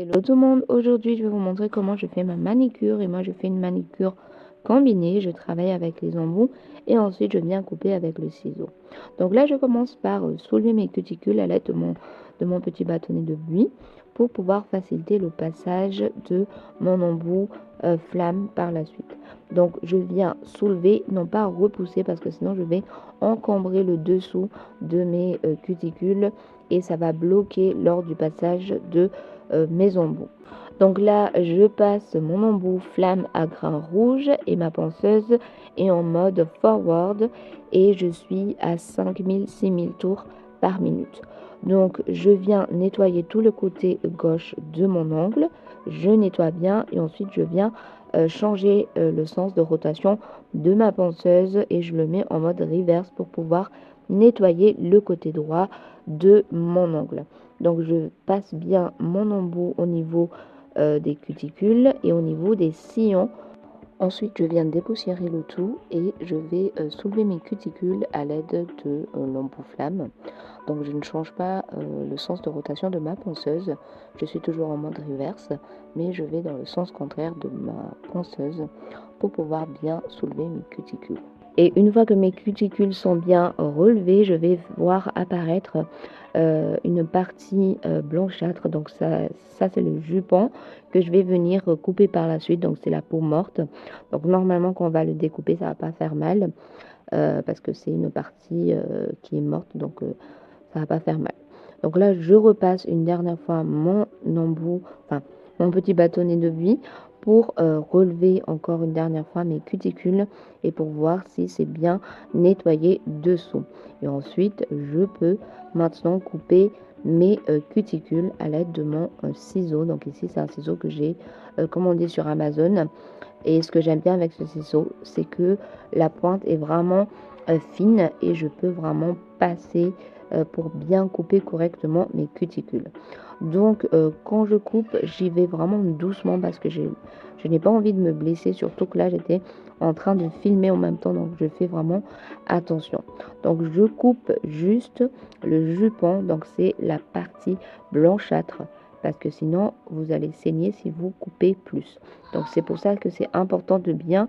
Hello tout le monde, aujourd'hui je vais vous montrer comment je fais ma manicure et moi je fais une manicure combinée, je travaille avec les embouts et ensuite je viens couper avec le ciseau. Donc là je commence par soulever mes cuticules à l'aide de mon petit bâtonnet de buis pour pouvoir faciliter le passage de mon embout flamme par la suite. Donc je viens soulever, non pas repousser parce que sinon je vais encombrer le dessous de mes cuticules et ça va bloquer lors du passage de mes embouts. Donc là, je passe mon embout flamme à grain rouge et ma ponceuse est en mode forward et je suis à 5000-6000 tours par minute. Donc je viens nettoyer tout le côté gauche de mon ongle, je nettoie bien et ensuite je viens changer le sens de rotation de ma ponceuse et je le mets en mode reverse pour pouvoir nettoyer le côté droit de mon ongle. Donc je passe bien mon embout au niveau des cuticules et au niveau des sillons. Ensuite, je viens dépoussiérer le tout et je vais soulever mes cuticules à l'aide de l'embout flamme. Donc je ne change pas le sens de rotation de ma ponceuse. Je suis toujours en mode reverse, mais je vais dans le sens contraire de ma ponceuse pour pouvoir bien soulever mes cuticules. Et une fois que mes cuticules sont bien relevées, je vais voir apparaître une partie blanchâtre. Donc ça c'est le jupon que je vais venir couper par la suite. Donc c'est la peau morte. Donc normalement quand on va le découper, ça va pas faire mal parce que c'est une partie qui est morte. Donc ça va pas faire mal. Donc là, je repasse une dernière fois mon embout, enfin mon petit bâtonnet de buis pour relever encore une dernière fois mes cuticules et pour voir si c'est bien nettoyé dessous. Et ensuite, je peux maintenant couper mes cuticules à l'aide de mon ciseau. Donc ici, c'est un ciseau que j'ai commandé sur Amazon. Et ce que j'aime bien avec ce ciseau, c'est que la pointe est vraiment fine et je peux vraiment passer pour bien couper correctement mes cuticules. Donc quand je coupe, j'y vais vraiment doucement parce que je n'ai pas envie de me blesser, surtout que là j'étais en train de filmer en même temps, donc je fais vraiment attention. Donc je coupe juste le jupon, donc c'est la partie blanchâtre parce que sinon vous allez saigner si vous coupez plus. Donc c'est pour ça que c'est important de bien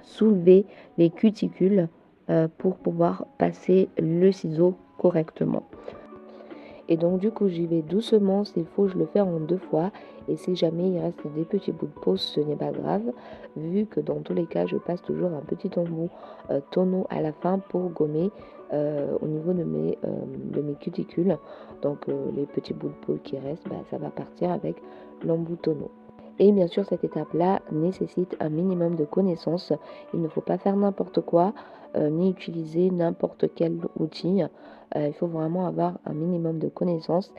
soulever les cuticules pour pouvoir passer le ciseau correctement. Et donc du coup j'y vais doucement, s'il faut je le fais en 2 fois et si jamais il reste des petits bouts de peau ce n'est pas grave vu que dans tous les cas je passe toujours un petit embout tonneau à la fin pour gommer au niveau de mes cuticules. Donc les petits bouts de peau qui restent, ça va partir avec l'embout tonneau. Et bien sûr, cette étape-là nécessite un minimum de connaissances. Il ne faut pas faire n'importe quoi, ni utiliser n'importe quel outil. Il faut vraiment avoir un minimum de connaissances.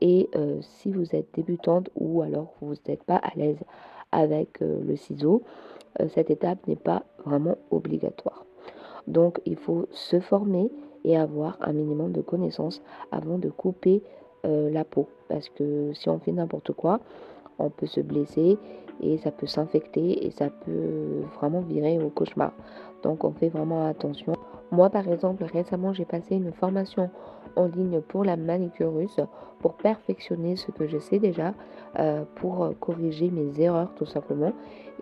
Et si vous êtes débutante ou alors vous n'êtes pas à l'aise avec le ciseau, cette étape n'est pas vraiment obligatoire. Donc, il faut se former et avoir un minimum de connaissances avant de couper la peau. Parce que si on fait n'importe quoi, on peut se blesser et ça peut s'infecter et ça peut vraiment virer au cauchemar. Donc on fait vraiment attention. Moi par exemple récemment j'ai passé une formation en ligne pour la manicure russe pour perfectionner ce que je sais déjà, pour corriger mes erreurs tout simplement.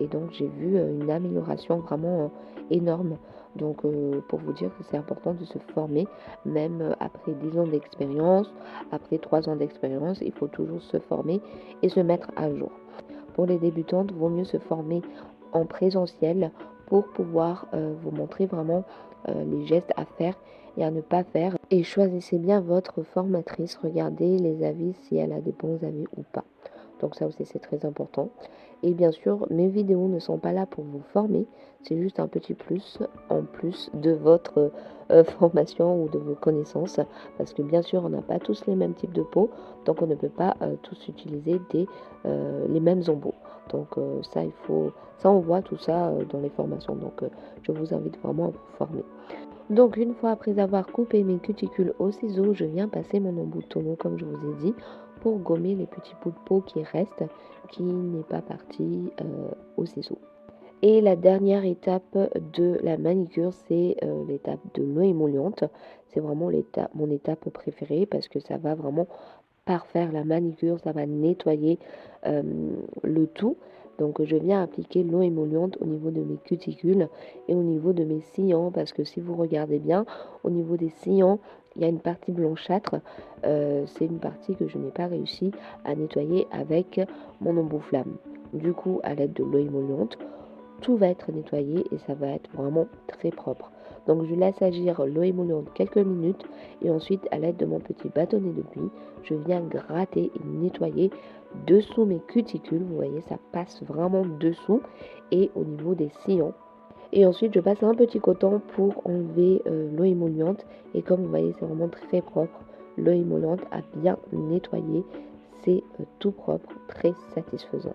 Et donc j'ai vu une amélioration vraiment énorme. Donc pour vous dire que c'est important de se former, même après 10 ans d'expérience, après 3 ans d'expérience, il faut toujours se former et se mettre à jour. Pour les débutantes, il vaut mieux se former en présentiel pour pouvoir vous montrer vraiment les gestes à faire et à ne pas faire. Et choisissez bien votre formatrice, regardez les avis si elle a des bons avis ou pas. Donc ça aussi c'est très important. Et bien sûr, mes vidéos ne sont pas là pour vous former, c'est juste un petit plus en plus de votre formation ou de vos connaissances. Parce que bien sûr, on n'a pas tous les mêmes types de peau, donc on ne peut pas tous utiliser les mêmes embouts. Donc ça on voit tout ça dans les formations. Donc je vous invite vraiment à vous former. Donc une fois après avoir coupé mes cuticules au ciseau, je viens passer mon embout tonneau comme je vous ai dit pour gommer les petits bouts de peau qui restent, qui n'est pas parti au ciseau. Et la dernière étape de la manicure, c'est l'étape de l'eau émolliente. C'est vraiment mon étape préférée parce que ça va vraiment parfaire la manicure, ça va nettoyer euh, le tout. Donc je viens appliquer l'eau émolliente au niveau de mes cuticules et au niveau de mes sillons parce que si vous regardez bien, au niveau des sillons, il y a une partie blanchâtre. C'est une partie que je n'ai pas réussi à nettoyer avec mon embout flamme. Du coup, à l'aide de l'eau émolliente, tout va être nettoyé et ça va être vraiment très propre. Donc je laisse agir l'eau émolliente quelques minutes et ensuite à l'aide de mon petit bâtonnet de pluie, je viens gratter et nettoyer dessous mes cuticules. Vous voyez, ça passe vraiment dessous et au niveau des sillons. Et ensuite, je passe un petit coton pour enlever l'eau émolliente. Et comme vous voyez, c'est vraiment très propre. L'eau émolliente a bien nettoyé. C'est tout propre, très satisfaisant.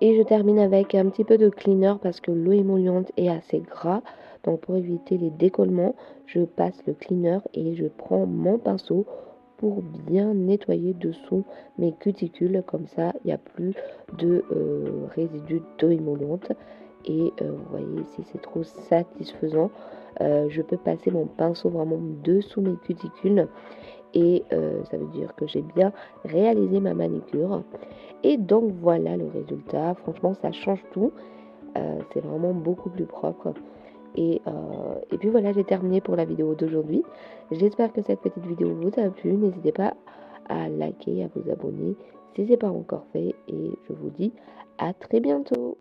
Et je termine avec un petit peu de cleaner parce que l'eau émolliente est assez gras. Donc pour éviter les décollements, je passe le cleaner et je prends mon pinceau pour bien nettoyer dessous mes cuticules. Comme ça, il n'y a plus de résidus d'eau émolliente. Et vous voyez ici, c'est trop satisfaisant. Je peux passer mon pinceau vraiment dessous mes cuticules. Et ça veut dire que j'ai bien réalisé ma manicure. Et donc voilà le résultat. Franchement, ça change tout. C'est vraiment beaucoup plus propre. Et puis voilà, j'ai terminé pour la vidéo d'aujourd'hui. J'espère que cette petite vidéo vous a plu. N'hésitez pas à liker, à vous abonner si ce n'est pas encore fait. Et je vous dis à très bientôt.